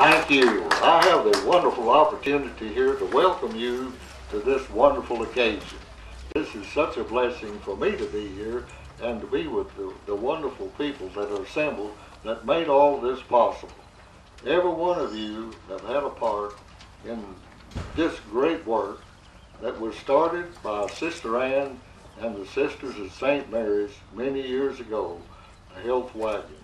Thank you. I have the wonderful opportunity here to welcome you to this wonderful occasion. This is such a blessing for me to be here and to be with the wonderful people that are assembled that made all this possible. Every one of you have had a part in this great work that was started by Sister Ann and the Sisters of St. Mary's many years ago, the Health Wagon.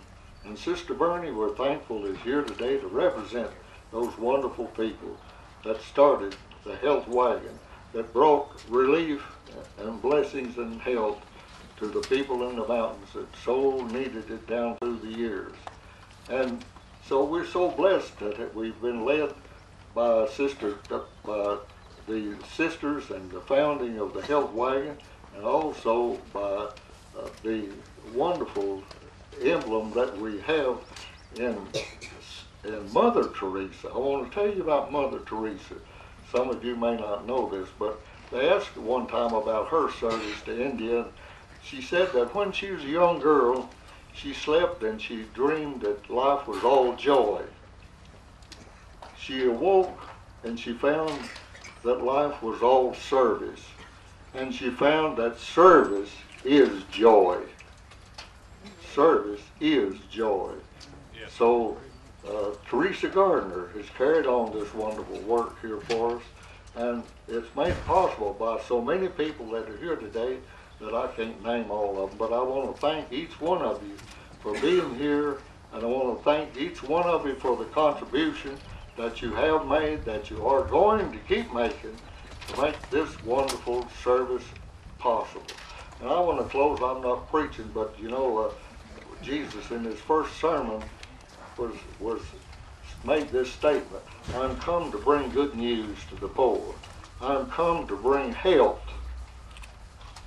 And Sister Bernie, we're thankful, is here today to represent those wonderful people that started the Health Wagon, that brought relief and blessings and health to the people in the mountains that so needed it down through the years. And so we're so blessed that we've been led by the sisters and the founding of the Health Wagon, and also by the wonderful emblem that we have in Mother Teresa. I want to tell you about Mother Teresa. Some of you may not know this, but they asked her one time about her service to India. She said that when she was a young girl, she slept and she dreamed that life was all joy. She awoke and she found that life was all service. And she found that service is joy. Service is joy. Yes. So Teresa Gardner has carried on this wonderful work here for us, and it's made possible by so many people that are here today that I can't name all of them, but I want to thank each one of you for being here, and I want to thank each one of you for the contribution that you have made, that you are going to keep making to make this wonderful service possible. And I want to close, I'm not preaching, but you know, Jesus in his first sermon was made this statement: I'm come to bring good news to the poor. I'm come to bring health,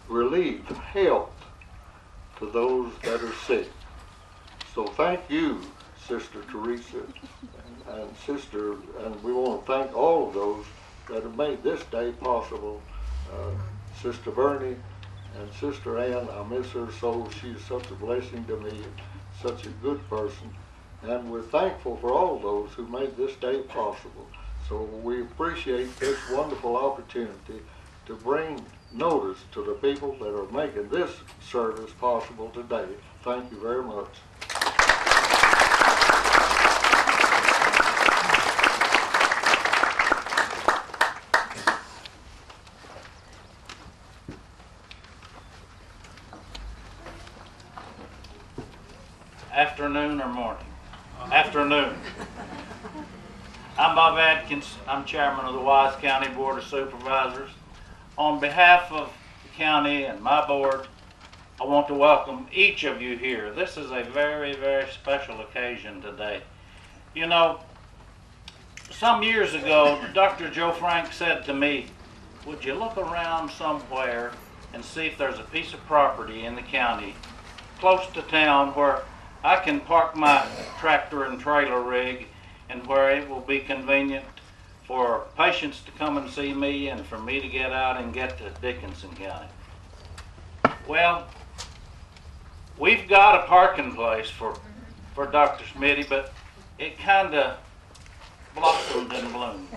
relief, health to those that are sick. So thank you, Sister Teresa and Sister, and we want to thank all of those that have made this day possible. Sister Bernie and Sister Ann, I miss her so. She's such a blessing to me, such a good person. And we're thankful for all those who made this day possible. So we appreciate this wonderful opportunity to bring notice to the people that are making this service possible today. Thank you very much. Afternoon or morning? Afternoon. I'm Bob Adkins. I'm chairman of the Wise County Board of Supervisors. On behalf of the county and my board, I want to welcome each of you here. This is a very, very special occasion today. You know, some years ago, Dr. Joe Frank said to me, would you look around somewhere and see if there's a piece of property in the county close to town where I can park my tractor and trailer rig, and where it will be convenient for patients to come and see me and for me to get out and get to Dickinson County. Well, we've got a parking place for Dr. Smitty, but it kind of blossomed and bloomed.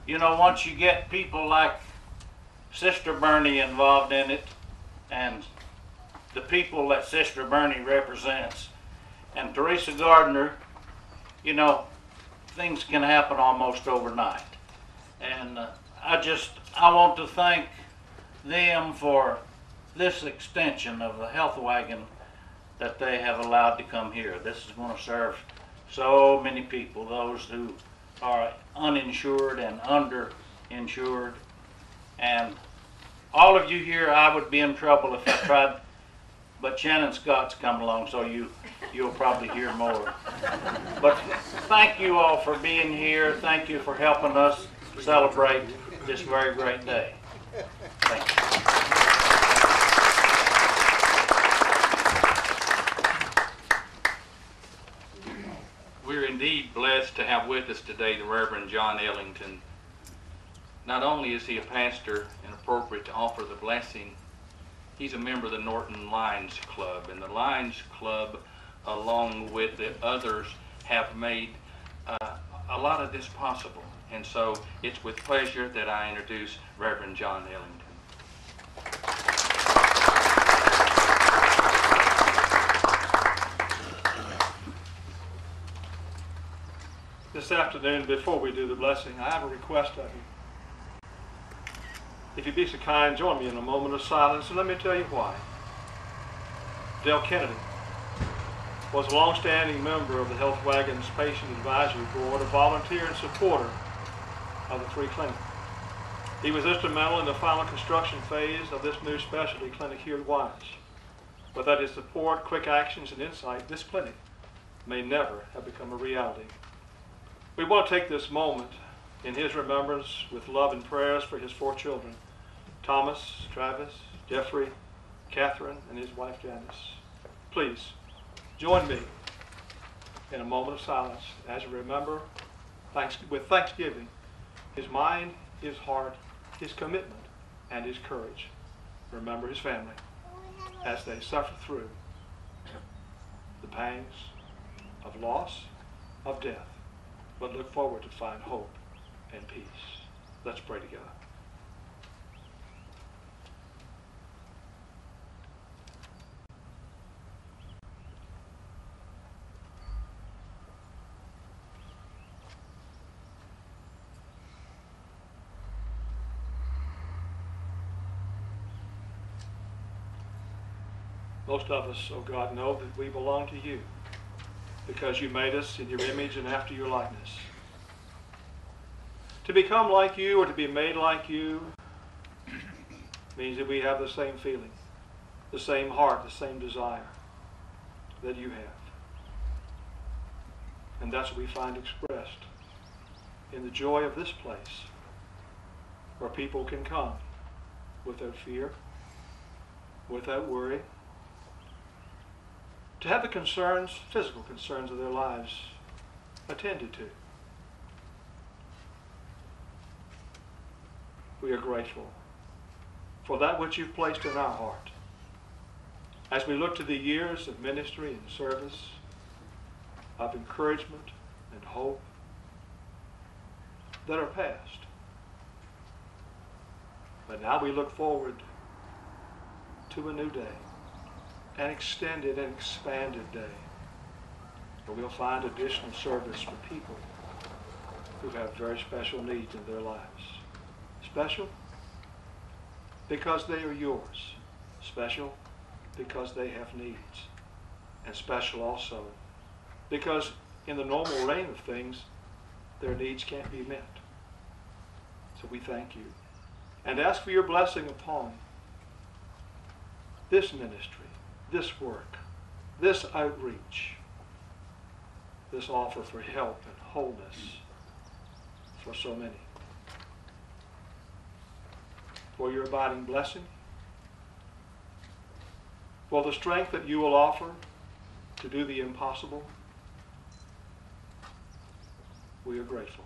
You know, once you get people like Sister Bernie involved in it, and the people that Sister Bernie represents, and Teresa Gardner, you know, things can happen almost overnight. And I want to thank them for this extension of the Health Wagon that they have allowed to come here. This is going to serve so many people, those who are uninsured and underinsured. And all of you here, I would be in trouble if I tried, but Shannon Scott's come along, so you'll probably hear more. But thank you all for being here. Thank you for helping us celebrate this very great day. Thank you. We're indeed blessed to have with us today the Reverend John Ellington. Not only is he a pastor and appropriate to offer the blessing, he's a member of the Norton Lions Club, and the Lions Club, along with the others, have made a lot of this possible. And so it's with pleasure that I introduce Reverend John Ellington. This afternoon, before we do the blessing, I have a request of you. If you'd be so kind, join me in a moment of silence, and let me tell you why. Dale Kennedy was a long-standing member of the Health Wagon's Patient Advisory Board, a volunteer and supporter of the free clinic. He was instrumental in the final construction phase of this new specialty clinic here at Wise. Without his support, quick actions, and insight, this clinic may never have become a reality. We want to take this moment in his remembrance with love and prayers for his 4 children, Thomas, Travis, Jeffrey, Catherine, and his wife Janice. Please join me in a moment of silence as we remember with thanksgiving his mind, his heart, his commitment, and his courage. Remember his family as they suffer through the pangs of loss, of death, but look forward to find hope and peace. Let's pray together. Most of us, oh God, know that we belong to you because you made us in your image and after your likeness. To become like you or to be made like you means that we have the same feeling, the same heart, the same desire that you have. And that's what we find expressed in the joy of this place, where people can come without fear, without worry, to have the concerns, physical concerns of their lives attended to. We are grateful for that which you've placed in our heart as we look to the years of ministry and service, of encouragement and hope that are past. But now we look forward to a new day, an extended and expanded day, where we'll find additional service for people who have very special needs in their lives. Special because they are yours. Special because they have needs. And special also because in the normal reign of things, their needs can't be met. So we thank you and ask for your blessing upon this ministry, this work, this outreach, this offer for help and wholeness for so many. For your abiding blessing, for the strength that you will offer to do the impossible, we are grateful.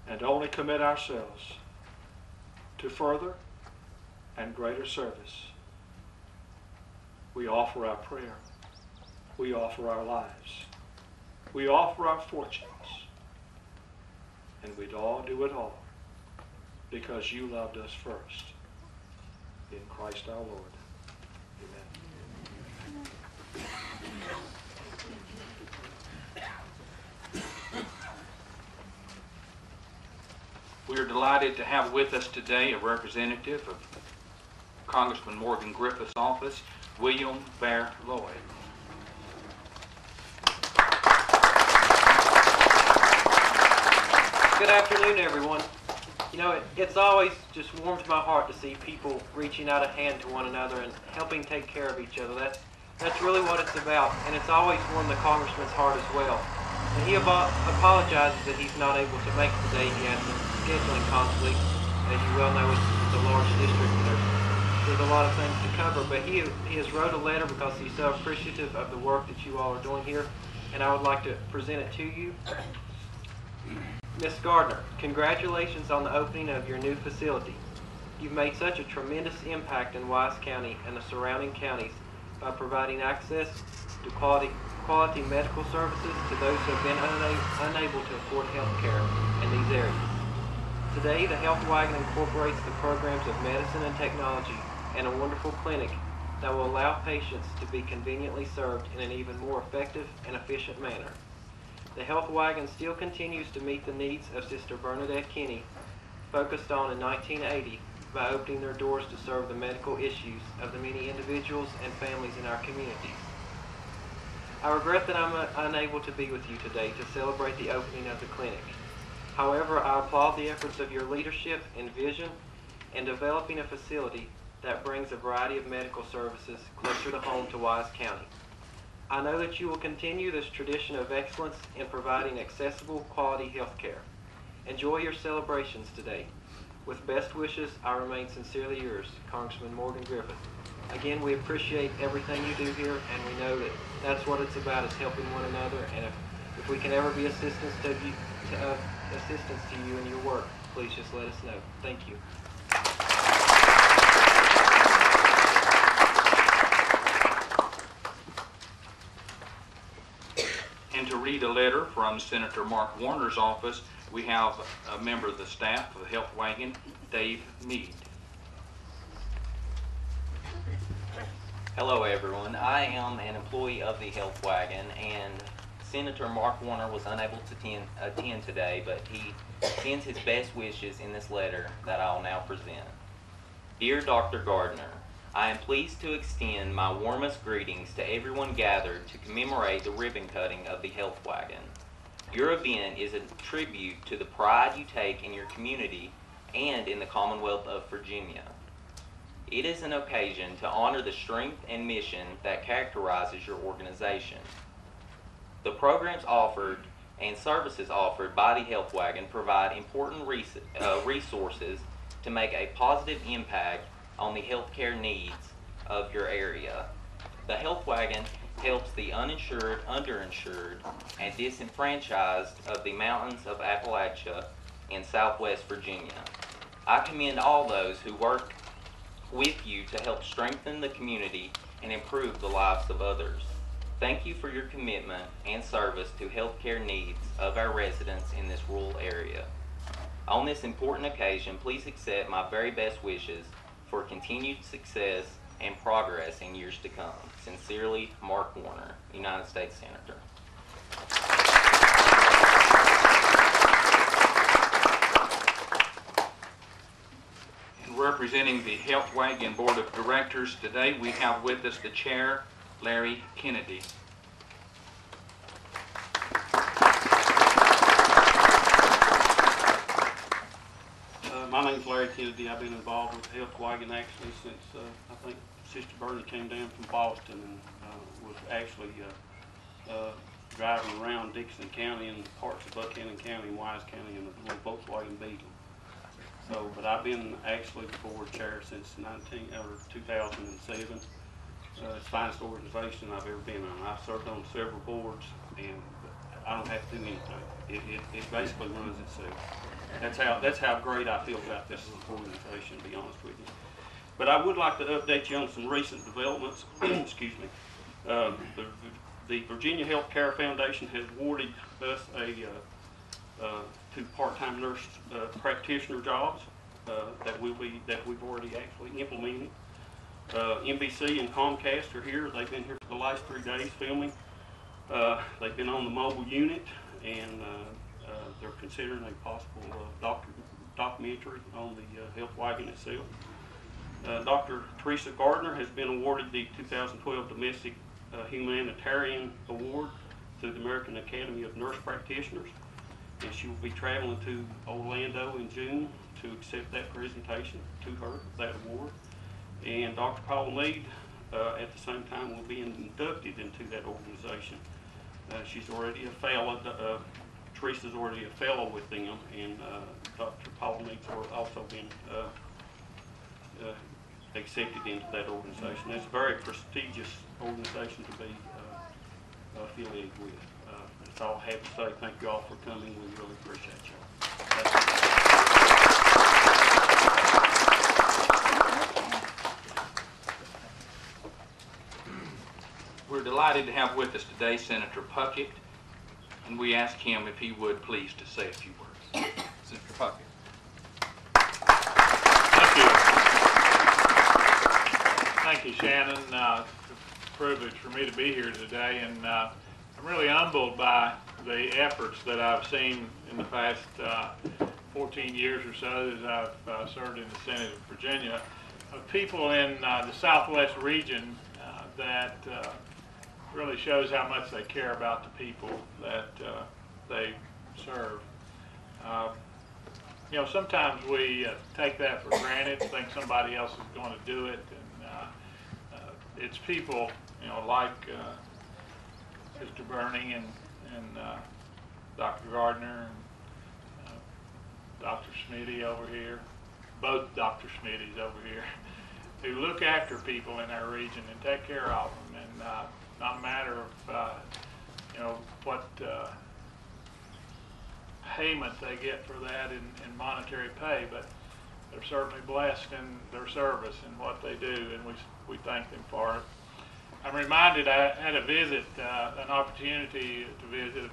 And only commit ourselves to further and greater service. We offer our prayer. We offer our lives. We offer our fortunes. And we'd all do it all because you loved us first. In Christ our Lord. Amen. We are delighted to have with us today a representative of Congressman Morgan Griffith's office, William Bear Lloyd. Good afternoon, everyone. You know, it's always just warms my heart to see people reaching out a hand to one another and helping take care of each other. That's really what it's about, and it's always warmed the Congressman's heart as well. And he apologizes that he's not able to make it today. He has some scheduling conflicts. As you well know, it's a large district, and there's a lot of things to cover. But he has wrote a letter because he's so appreciative of the work that you all are doing here, and I would like to present it to you. Ms. Gardner, congratulations on the opening of your new facility. You've made such a tremendous impact in Wise County and the surrounding counties by providing access to quality quality medical services to those who have been unable to afford health care in these areas. Today, the Health Wagon incorporates the programs of medicine and technology and a wonderful clinic that will allow patients to be conveniently served in an even more effective and efficient manner. The Health Wagon still continues to meet the needs of Sister Bernadette Kinney, focused on in 1980 by opening their doors to serve the medical issues of the many individuals and families in our communities. I regret that I'm unable to be with you today to celebrate the opening of the clinic. However, I applaud the efforts of your leadership and vision in developing a facility that brings a variety of medical services closer to home to Wise County. I know that you will continue this tradition of excellence in providing accessible, quality health care. Enjoy your celebrations today. With best wishes, I remain sincerely yours, Congressman Morgan Griffith. Again, we appreciate everything you do here, and we know that that's what it's about, is helping one another. And if we can ever be assistance to you in your work, please just let us know. Thank you. And to read a letter from Senator Mark Warner's office, we have a member of the staff of the Health Wagon, Dave Mead. Hello everyone, I am an employee of the Health Wagon, and Senator Mark Warner was unable to attend today, but he sends his best wishes in this letter that I'll now present. Dear Dr. Gardner, I am pleased to extend my warmest greetings to everyone gathered to commemorate the ribbon cutting of the Health Wagon. Your event is a tribute to the pride you take in your community and in the Commonwealth of Virginia. It is an occasion to honor the strength and mission that characterizes your organization. The programs offered and services offered by the Health Wagon provide important resources to make a positive impact on the healthcare needs of your area. The Health Wagon helps the uninsured, underinsured, and disenfranchised of the mountains of Appalachia in Southwest Virginia. I commend all those who work with you to help strengthen the community and improve the lives of others. Thank you for your commitment and service to healthcare needs of our residents in this rural area. On this important occasion, please accept my very best wishes for continued success and progress in years to come. Sincerely, Mark Warner, United States Senator. Representing the Health Wagon Board of Directors today, we have with us the Chair, Larry Kennedy. My name's Larry Kennedy. I've been involved with the Health Wagon actually since I think Sister Bernie came down from Boston and was actually driving around Dixon County and parts of Buchanan County and Wise County in a little Volkswagen Beetle. So, but I've been actually the board chair since 2007. It's the finest organization I've ever been on. I've served on several boards, and I don't have to do anything. It basically runs itself. That's how great I feel about this organization, to be honest with you. But I would like to update you on some recent developments. Excuse me. The Virginia Health Care Foundation has awarded us two part-time nurse practitioner jobs that we've already actually implemented. NBC and Comcast are here. They've been here for the last 3 days filming. They've been on the mobile unit, and they're considering a possible documentary on the Health Wagon itself. Dr. Teresa Gardner has been awarded the 2012 Domestic Humanitarian Award through the American Academy of Nurse Practitioners, and she will be traveling to Orlando in June to accept that presentation to her, that award. And Dr. Paula Mead, at the same time, will be inducted into that organization. She's already a fellow. Teresa's already a fellow with them, and Dr. Paula Mead's also been accepted into that organization. It's a very prestigious organization to be affiliated with. That's all I have to say. Thank you all for coming. We really appreciate you. We're delighted to have with us today Senator Puckett, and we ask him if he would please to say a few words. Senator Puckett. Thank you. Thank you, Shannon. It's a privilege for me to be here today, and I'm really humbled by the efforts that I've seen in the past 14 years or so as I've served in the Senate of Virginia, of people in the Southwest region that really shows how much they care about the people that they serve. You know, sometimes we take that for granted, think somebody else is going to do it, and it's people, you know, like Mr. Burney and Dr. Gardner and Dr. Smitty over here, both Dr. Smitty's over here, who look after people in our region and take care of them, and not a matter of you know, what payment they get for that in monetary pay, but they're certainly blessed in their service and what they do, and we thank them for it. I'm reminded I had a visit, an opportunity to visit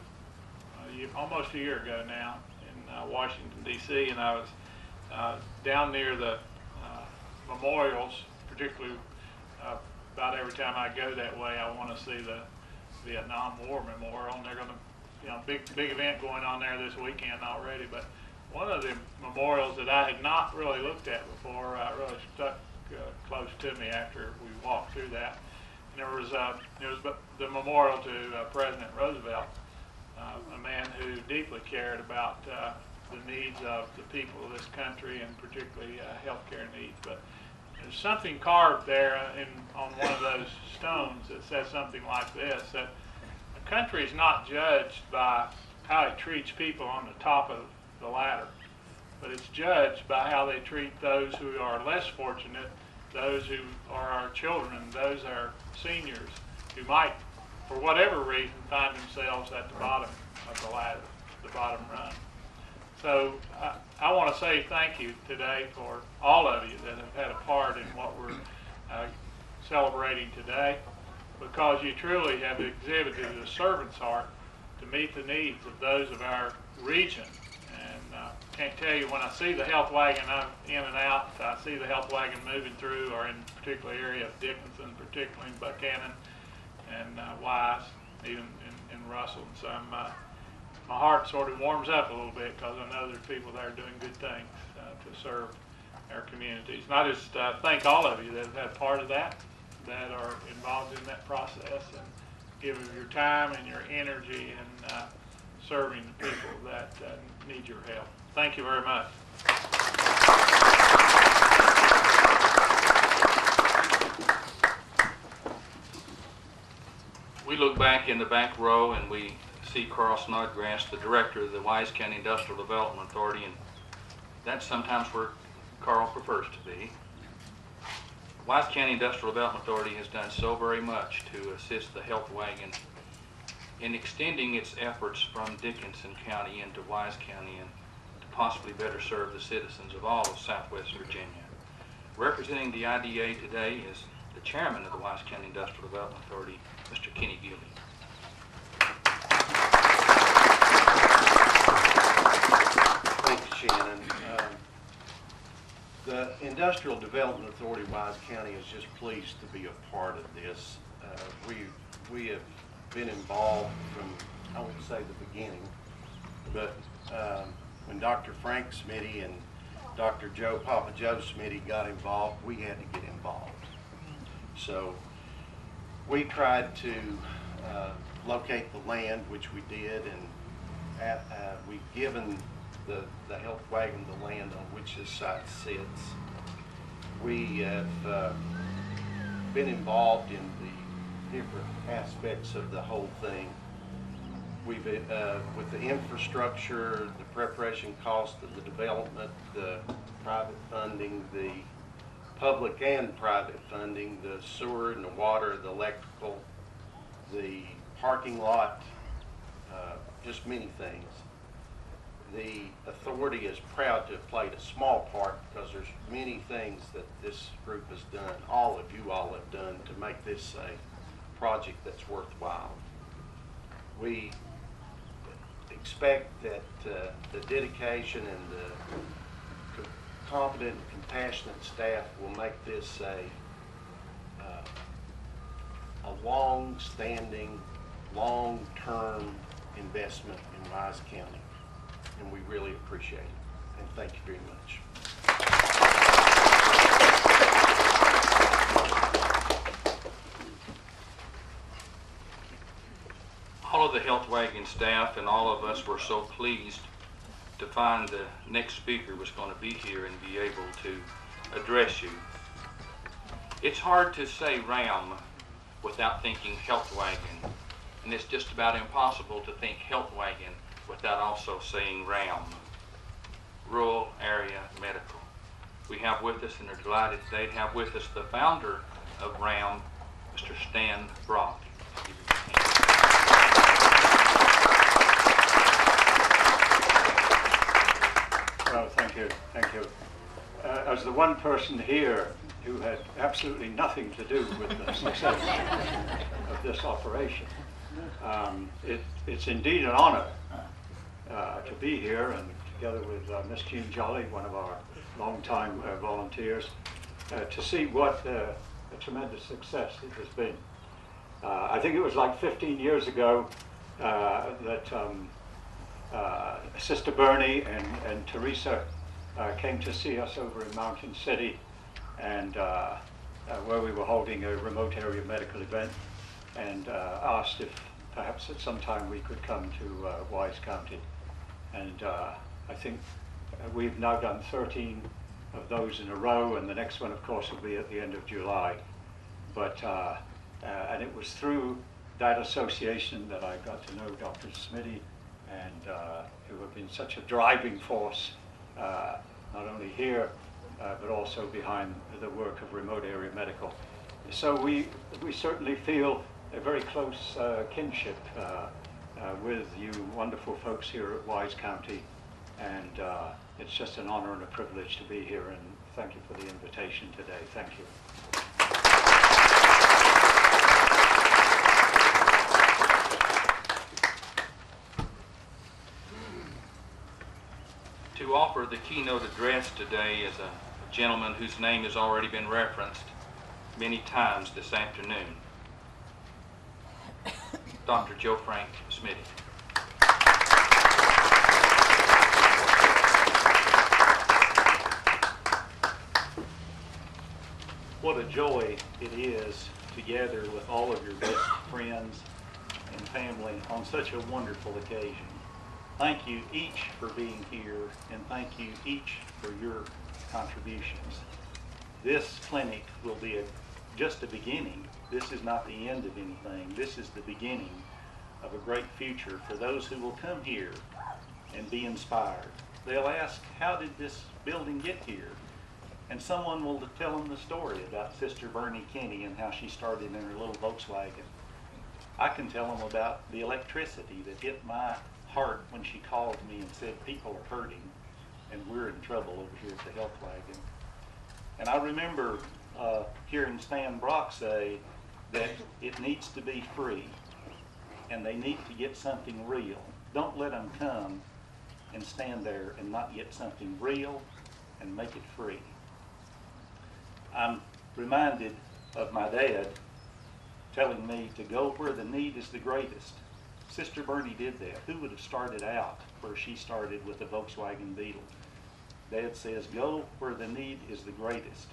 almost a year ago now in Washington, D.C., and I was down near the memorials, particularly about every time I go that way, I want to see the Vietnam War Memorial, and they're going to, you know, big event going on there this weekend already. But one of the memorials that I had not really looked at before really stuck close to me after we walked through that. And there was the memorial to President Roosevelt, a man who deeply cared about the needs of the people of this country, and particularly healthcare needs. But there's something carved there on one of those stones that says something like this, that a country is not judged by how it treats people on the top of the ladder, but it's judged by how they treat those who are less fortunate, those who are our children, those are seniors who might, for whatever reason, find themselves at the bottom of the ladder, the bottom rung. So I want to say thank you today for all of you that have had a part in what we're celebrating today, because you truly have exhibited a servant's heart to meet the needs of those of our region. And can't tell you, when I see the health wagon, I'm in and out. I see the health wagon moving through, or in the particular area of Dickinson, particularly in Buchanan and Wise, even in Russell. And so my heart sort of warms up a little bit, because I know there's people there doing good things to serve our communities. And I just thank all of you that have had part of that are involved in that process, and give of your time and your energy in serving the people that need your help. Thank you very much. We look back in the back row and we see Carl Snodgrass, the director of the Wise County Industrial Development Authority, and that's sometimes where Carl prefers to be. Wise County Industrial Development Authority has done so very much to assist the health wagon in extending its efforts from Dickinson County into Wise County, and to possibly better serve the citizens of all of Southwest Virginia. Representing the IDA today is the chairman of the Wise County Industrial Development Authority, Mr. Kenny Gilby. Thank you, Shannon. The Industrial Development Authority of Wise County is just pleased to be a part of this. We have been involved from, I won't say the beginning, but when Dr. Frank Smitty and Dr. Papa Joe Smitty got involved, we had to get involved. So we tried to locate the land, which we did, and we've given the health wagon the land on which this site sits. We have been involved in the different aspects of the whole thing. We've with the infrastructure, the preparation cost of the development, the private funding, the public and private funding, the sewer and the water, the electrical, the parking lot, just many things. The authority is proud to have played a small part, because there's many things that this group has done, all of you all have done, to make this project that's worthwhile. We expect that the dedication and the competent and compassionate staff will make this a long-standing, long-term investment in Wise County, and we really appreciate it. And thank you very much. All of the Health Wagon staff and all of us were so pleased to find the next speaker was going to be here and be able to address you. It's hard to say RAM without thinking Health Wagon, and it's just about impossible to think Health Wagon without also saying RAM, Rural Area Medical. We have with us, and are delighted today to have with us, the founder of RAM, Mr. Stan Brock. Well, thank you, thank you. As the one person here who had absolutely nothing to do with the success of this operation, it's indeed an honor to be here, and together with Miss Jean Jolly, one of our longtime volunteers, to see what a tremendous success it has been. I think it was like 15 years ago that Sister Bernie and Teresa came to see us over in Mountain City, and where we were holding a remote area medical event, and asked if perhaps at some time we could come to Wise County. And I think we've now done 13 of those in a row, and the next one, of course, will be at the end of July. But and it was through that association that I got to know Dr. Smitty, and who have been such a driving force, not only here, but also behind the work of remote area medical. So we certainly feel a very close kinship with you wonderful folks here at Wise County, and it's just an honor and a privilege to be here, and thank you for the invitation today. Thank you. To offer the keynote address today is a gentleman whose name has already been referenced many times this afternoon, Dr. Joe Frank Smitty. What a joy it is to gather with all of your best friends and family on such a wonderful occasion. Thank you each for being here, and thank you each for your contributions. This clinic will be just a beginning. This is not the end of anything. This is the beginning of a great future for those who will come here and be inspired. They'll ask, how did this building get here? And someone will tell them the story about Sister Bernie Kinney and how she started in her little Volkswagen. I can tell them about the electricity that hit my heart when she called me and said people are hurting and we're in trouble over here at the Health Wagon. And I remember hearing Stan Brock say that it needs to be free and they need to get something real. Don't let them come and stand there and not get something real and make it free. I'm reminded of my dad telling me to go where the need is the greatest. Sister Bernie did that. Who would have started out where she started with the Volkswagen Beetle? Dad says, go where the need is the greatest.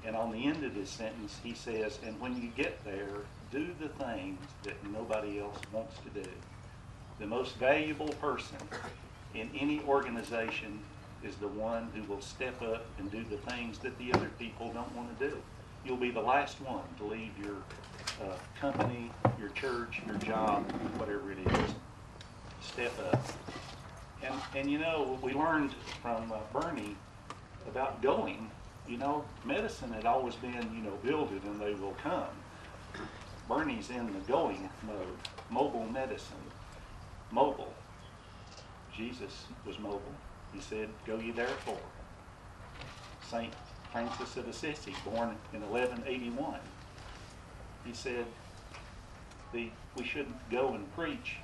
And on the end of this sentence, he says, and when you get there, do the things that nobody else wants to do. The most valuable person in any organization is the one who will step up and do the things that the other people don't want to do. You'll be the last one to leave your company, your church, your job, whatever it is. Step up. And you know, we learned from Bernie about going. You know, medicine had always been, you know, build it and they will come. Bernie's in the going mode. Mobile medicine. Mobile. Jesus was mobile. He said, go ye therefore. St. Francis of Assisi, born in 1181. He said, we shouldn't go and preach.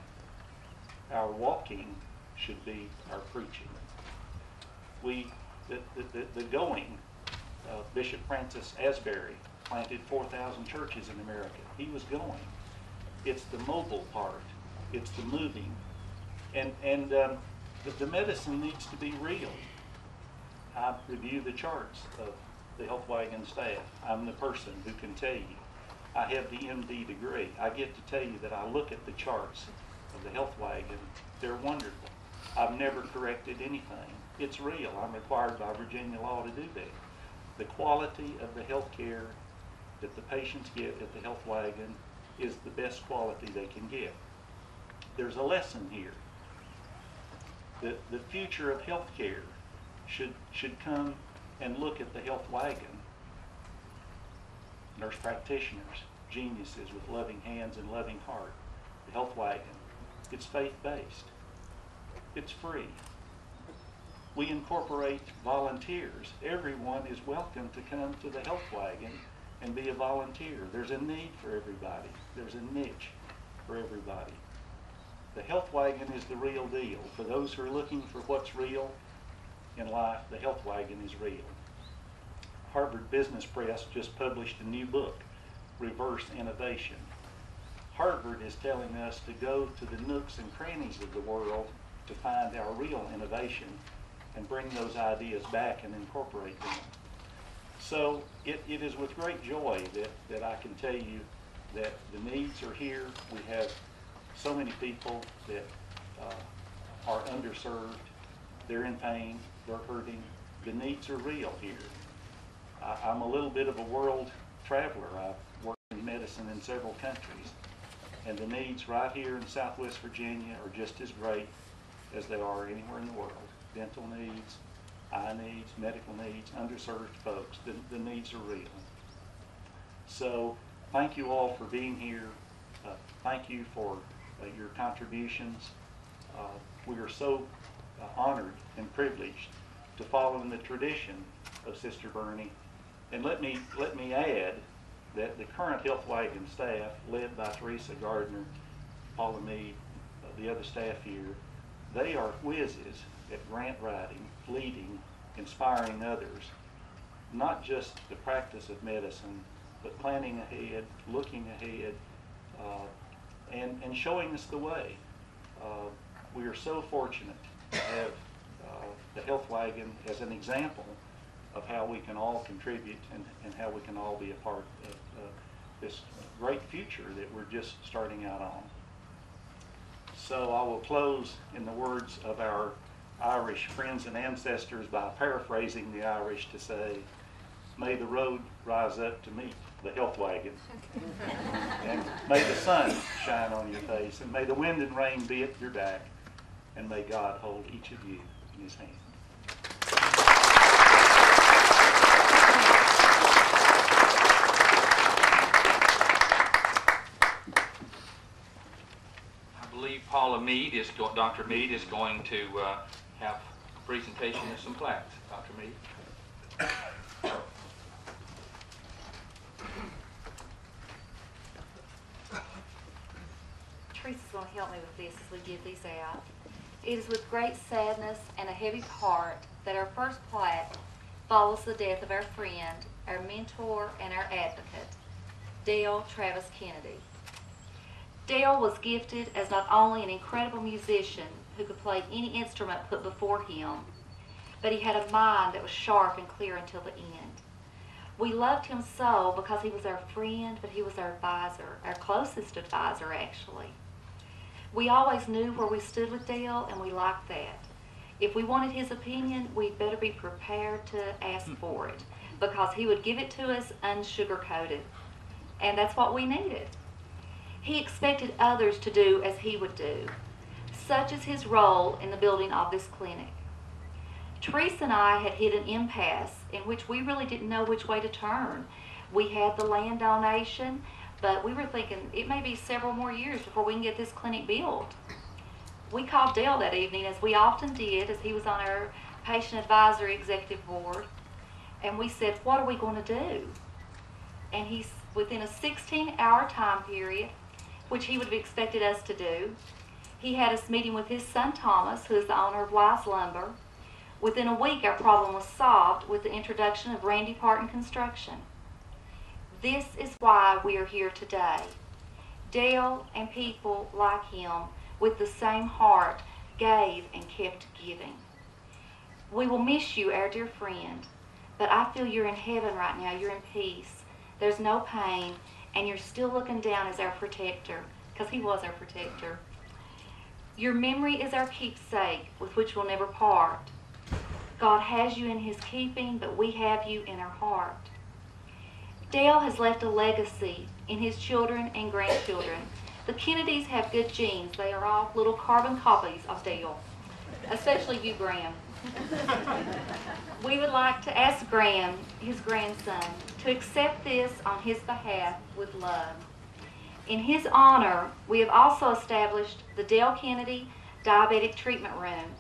Our walking should be our preaching. The going, Bishop Francis Asbury planted 4,000 churches in America. He was going. It's the mobile part. It's the moving. And the medicine needs to be real. I review the charts of the Health Wagon staff. I'm the person who can tell you. I have the MD degree. I get to tell you that I look at the charts of the Health Wagon. They're wonderful. I've never corrected anything. It's real. I'm required by Virginia law to do that. The quality of the health care that the patients get at the Health Wagon is the best quality they can get. There's a lesson here. The future of health care should come and look at the Health Wagon. Nurse practitioners, geniuses with loving hands and loving heart. The Health Wagon, it's faith-based. It's free. We incorporate volunteers. Everyone is welcome to come to the Health Wagon and be a volunteer. There's a need for everybody. There's a niche for everybody. The Health Wagon is the real deal. For those who are looking for what's real in life, the Health Wagon is real. Harvard Business Press just published a new book, Reverse Innovation. Harvard is telling us to go to the nooks and crannies of the world to find our real innovation and bring those ideas back and incorporate them. So it is with great joy that I can tell you that the needs are here. We have so many people that are underserved. They're in pain. They're hurting. The needs are real here. I'm a little bit of a world traveler. I've worked in medicine in several countries. And the needs right here in Southwest Virginia are just as great as they are anywhere in the world. Dental needs, eye needs, medical needs, underserved folks. The needs are real. So thank you all for being here. Thank you for your contributions. We are so honored and privileged to follow in the tradition of Sister Bernie. And let me add that the current Health Wagon staff, led by Teresa Gardner, Paula Mead, the other staff here, they are whizzes at grant writing, leading, inspiring others, not just the practice of medicine, but planning ahead, looking ahead, and showing us the way. We are so fortunate to have the Health Wagon as an example of how we can all contribute and how we can all be a part of this great future that we're just starting out on. So I will close in the words of our Irish friends and ancestors by paraphrasing the Irish to say, may the road rise up to meet the Health Wagon, and may the sun shine on your face, and may the wind and rain be at your back, and may God hold each of you in his hand. Paula Mead is Dr. Mead is going to have a presentation of some plaques. Dr. Mead. Teresa's going to help me with this as we give these out. It is with great sadness and a heavy heart that our first plaque follows the death of our friend, our mentor, and our advocate, Dale Travis Kennedy. Dale was gifted as not only an incredible musician who could play any instrument put before him, but he had a mind that was sharp and clear until the end. We loved him so because he was our friend, but he was our advisor, our closest advisor actually. We always knew where we stood with Dale, and we liked that. If we wanted his opinion, we'd better be prepared to ask for it, because he would give it to us unsugar-coated, and that's what we needed. He expected others to do as he would do. Such is his role in the building of this clinic. Teresa and I had hit an impasse in which we really didn't know which way to turn. We had the land donation, but we were thinking it may be several more years before we can get this clinic built. We called Dale that evening, as we often did, as he was on our patient advisory executive board, and we said, what are we going to do? And within a 16-hour time period, which he would have expected us to do. He had us meeting with his son Thomas, who is the owner of Wise Lumber. Within a week, our problem was solved with the introduction of Randy Parton Construction. This is why we are here today. Dale and people like him with the same heart gave and kept giving. We will miss you, our dear friend, but I feel you're in heaven right now. You're in peace. There's no pain, and you're still looking down as our protector, because he was our protector. Your memory is our keepsake with which we'll never part. God has you in his keeping, but we have you in our heart. Dale has left a legacy in his children and grandchildren. The Kennedys have good genes. They are all little carbon copies of Dale, especially you, Graham. We would like to ask Graham, his grandson, to accept this on his behalf with love. In his honor, we have also established the Dale Kennedy Diabetic Treatment Room,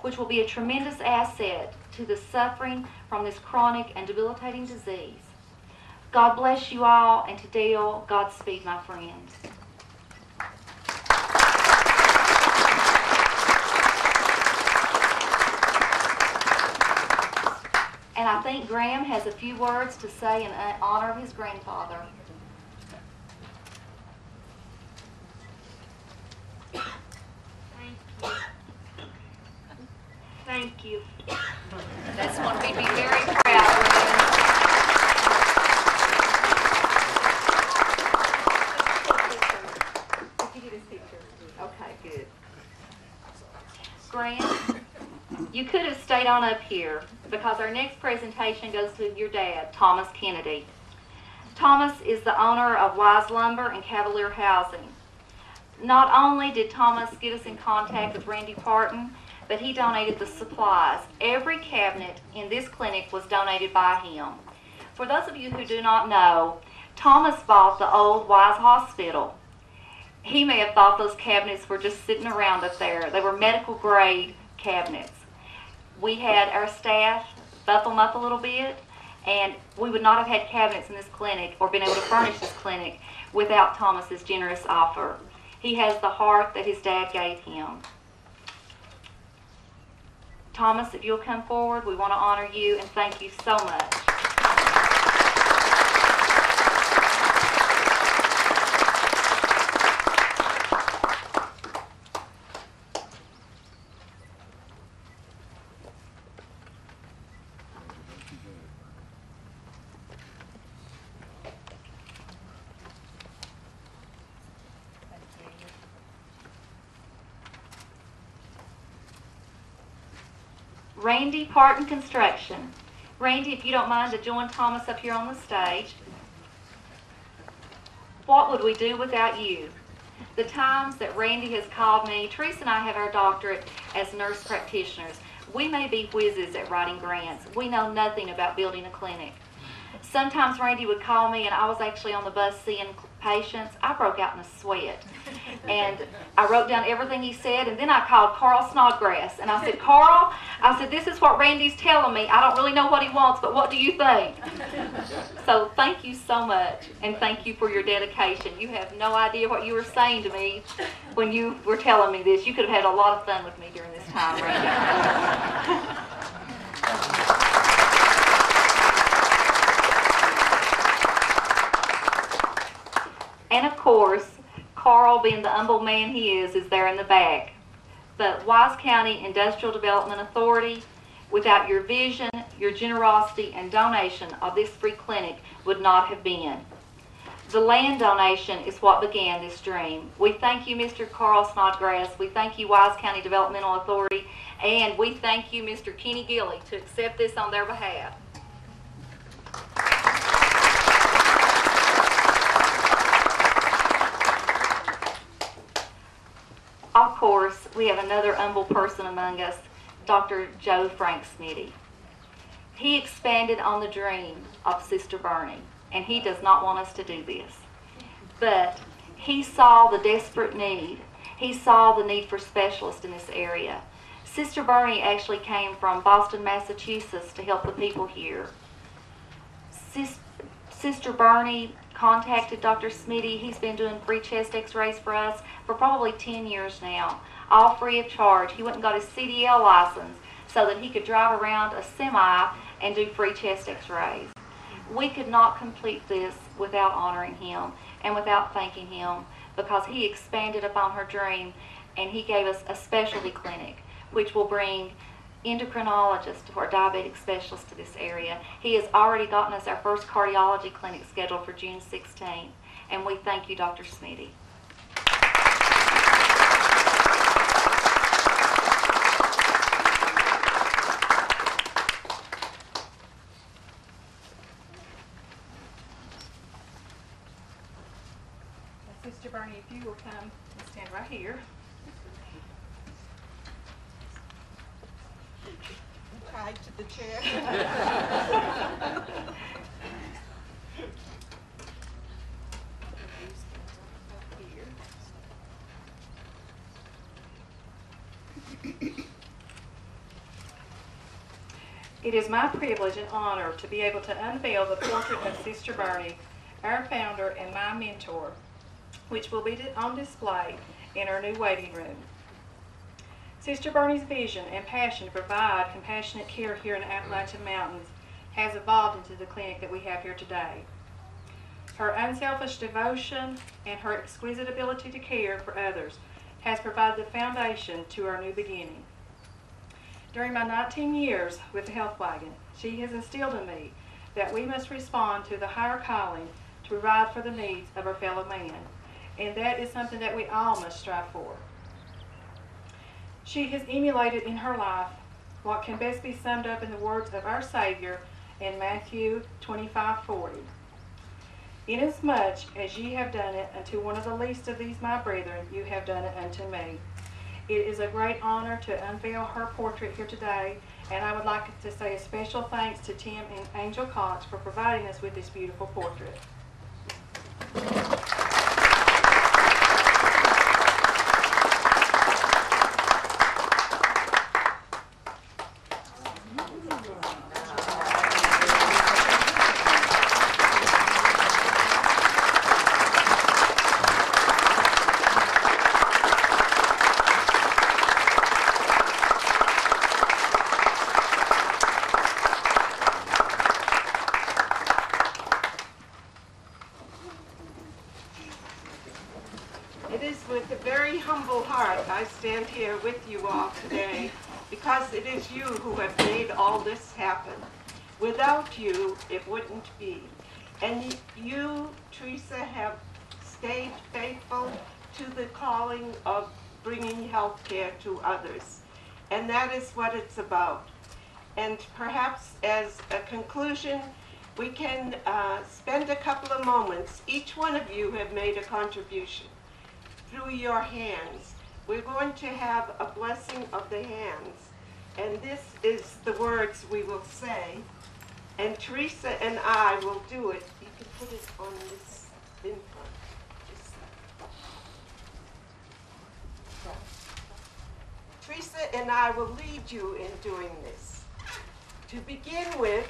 which will be a tremendous asset to the suffering from this chronic and debilitating disease. God bless you all, and to Dale, Godspeed, my friends. And I think Graham has a few words to say in honor of his grandfather. Thank you. That's one we'd be very proud of. Did you get his picture? Okay, good. Graham, you could have stayed on up here because our next presentation goes to your dad, Thomas Kennedy. Thomas is the owner of Wise Lumber and Cavalier Housing. Not only did Thomas get us in contact with Randy Parton, but he donated the supplies. Every cabinet in this clinic was donated by him. For those of you who do not know, Thomas bought the old Wise Hospital. He may have thought those cabinets were just sitting around up there. They were medical grade cabinets. We had our staff buff them up a little bit, and we would not have had cabinets in this clinic or been able to furnish this clinic without Thomas's generous offer. He has the heart that his dad gave him. Thomas, if you'll come forward, we want to honor you and thank you so much. Randy Parton Construction. Randy, if you don't mind to join Thomas up here on the stage. What would we do without you? The times that Randy has called me, Teresa and I have our doctorate as nurse practitioners. We may be whizzes at writing grants. We know nothing about building a clinic. Sometimes Randy would call me and I was actually on the bus seeing patients. I broke out in a sweat. And I wrote down everything he said, and then I called Carl Snodgrass and I said, Carl, I said, this is what Randy's telling me. I don't really know what he wants, but what do you think? So thank you so much, and thank you for your dedication. You have no idea what you were saying to me when you were telling me this. You could have had a lot of fun with me during this time, Randy. And of course, Carl, being the humble man he is there in the back. But Wise County Industrial Development Authority, without your vision, your generosity, and donation of this free clinic would not have been. The land donation is what began this dream. We thank you, Mr. Carl Snodgrass. We thank you, Wise County Developmental Authority. And we thank you, Mr. Kenny Gilley, to accept this on their behalf. Of course, we have another humble person among us, Dr. Joe Frank Smitty. He expanded on the dream of Sister Bernie, and he does not want us to do this. But he saw the desperate need. He saw the need for specialists in this area. Sister Bernie actually came from Boston, Massachusetts to help the people here. Sister Bernie contacted Dr. Smitty. He's been doing free chest x-rays for us for probably 10 years now, all free of charge. He went and got his CDL license so that he could drive around a semi and do free chest x-rays. We could not complete this without honoring him and without thanking him, because he expanded upon her dream and he gave us a specialty clinic which will bring endocrinologists or diabetic specialists to this area. He has already gotten us our first cardiology clinic scheduled for June 16th, and we thank you, Dr. Smitty. Sister Bernie, if you will come and stand right here. Tied to the chair. It is my privilege and honor to be able to unveil the portrait of Sister Bernie, our founder and my mentor, which will be on display in our new waiting room. Sister Bernie's vision and passion to provide compassionate care here in the Appalachian Mountains has evolved into the clinic that we have here today. Her unselfish devotion and her exquisite ability to care for others has provided the foundation to our new beginning. During my 19 years with the Health Wagon, she has instilled in me that we must respond to the higher calling to provide for the needs of our fellow man, and that is something that we all must strive for. She has emulated in her life what can best be summed up in the words of our Savior in Matthew 25:40. Inasmuch as ye have done it unto one of the least of these my brethren, you have done it unto me. It is a great honor to unveil her portrait here today, and I would like to say a special thanks to Tim and Angel Cox for providing us with this beautiful portrait. It is with a very humble heart I stand here with you all today, because it is you who have made all this happen. Without you, it wouldn't be. And you, Teresa, have stayed faithful to the calling of bringing health care to others. And that is what it's about. And perhaps as a conclusion, we can spend a couple of moments. Each one of you have made a contribution through your hands. We're going to have a blessing of the hands. And this is the words we will say. And Teresa and I will do it. You can put it on this in front. Teresa and I will lead you in doing this. To begin with,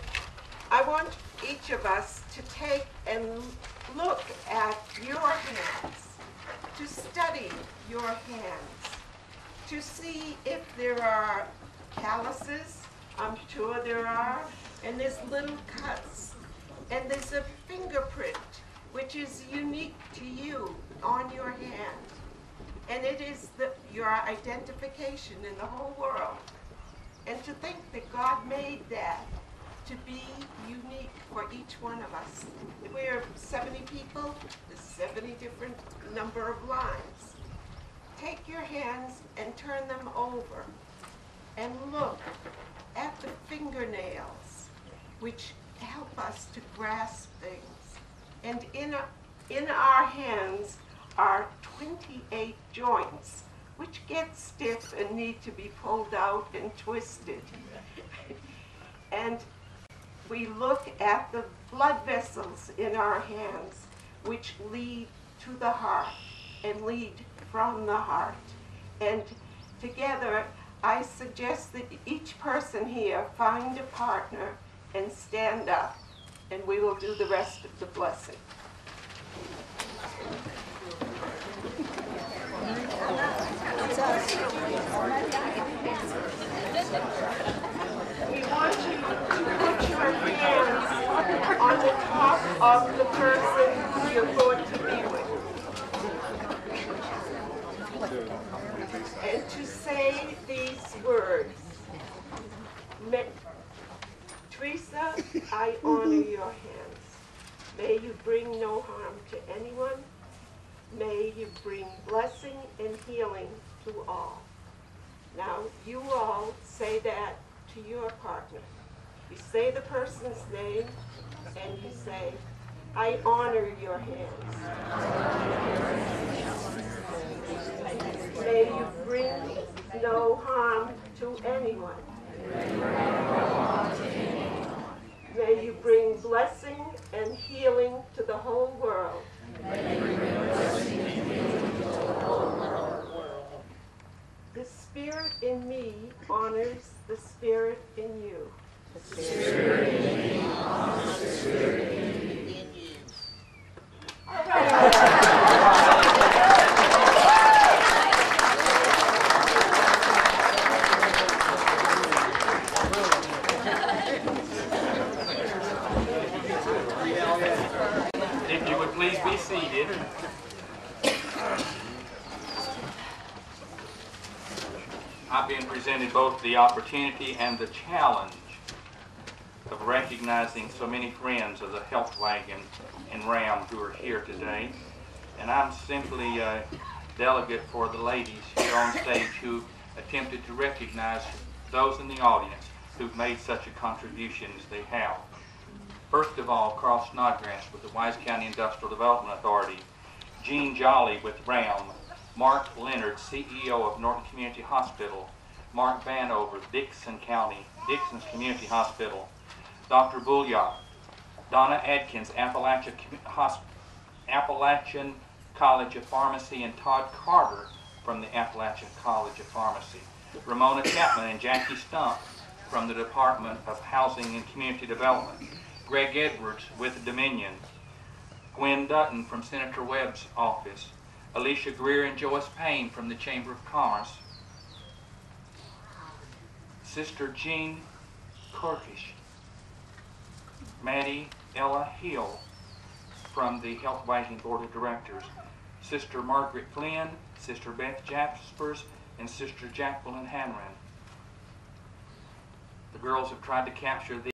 I want each of us to take and look at your hands, to study your hands, to see if there are calluses. I'm sure there are, and there's little cuts, and there's a fingerprint which is unique to you on your hand, and it is your identification in the whole world. And to think that God made that to be unique for each one of us. If we're 70 people, there's 70 different number of lines. Take your hands and turn them over and look at the fingernails, which help us to grasp things. And in our hands are 28 joints, which get stiff and need to be pulled out and twisted. And we look at the blood vessels in our hands, which lead to the heart and lead from the heart. And together, I suggest that each person here find a partner and stand up, and we will do the rest of the blessing. We want you to put your hands on the top of the person you're going to be with. And to say these words. Teresa, I honor your hands. May you bring no harm to anyone. May you bring blessing and healing to all. Now, you all say that to your partner. You say the person's name, and you say, I honor your hands. May you bring no harm to anyone. May you bring blessing and healing to the whole world. The Spirit in me honors the Spirit in you. The Spirit in me honors the Spirit in you. All right. If you would please be seated. I've been presented both the opportunity and the challenge of recognizing so many friends of the Health Wagon and Ram who are here today. And I'm simply a delegate for the ladies here on stage who attempted to recognize those in the audience who've made such a contribution as they have. First of all, Carl Snodgrass with the Wise County Industrial Development Authority, Gene Jolly with RAM, Mark Leonard, CEO of Norton Community Hospital, Mark Vanover, Dixon's Community Hospital, Dr. Bulliot, Donna Adkins, Appalachian College of Pharmacy, and Todd Carter from the Appalachian College of Pharmacy, Ramona Chapman and Jackie Stump from the Department of Housing and Community Development, Greg Edwards with Dominion, Gwen Dutton from Senator Webb's office, Alicia Greer and Joyce Payne from the Chamber of Commerce, Sister Jean Korkish, Maddie Ella Hill from the Health Wagon Board of Directors, Sister Margaret Flynn, Sister Beth Jaspers, and Sister Jacqueline Hanran. The girls have tried to capture the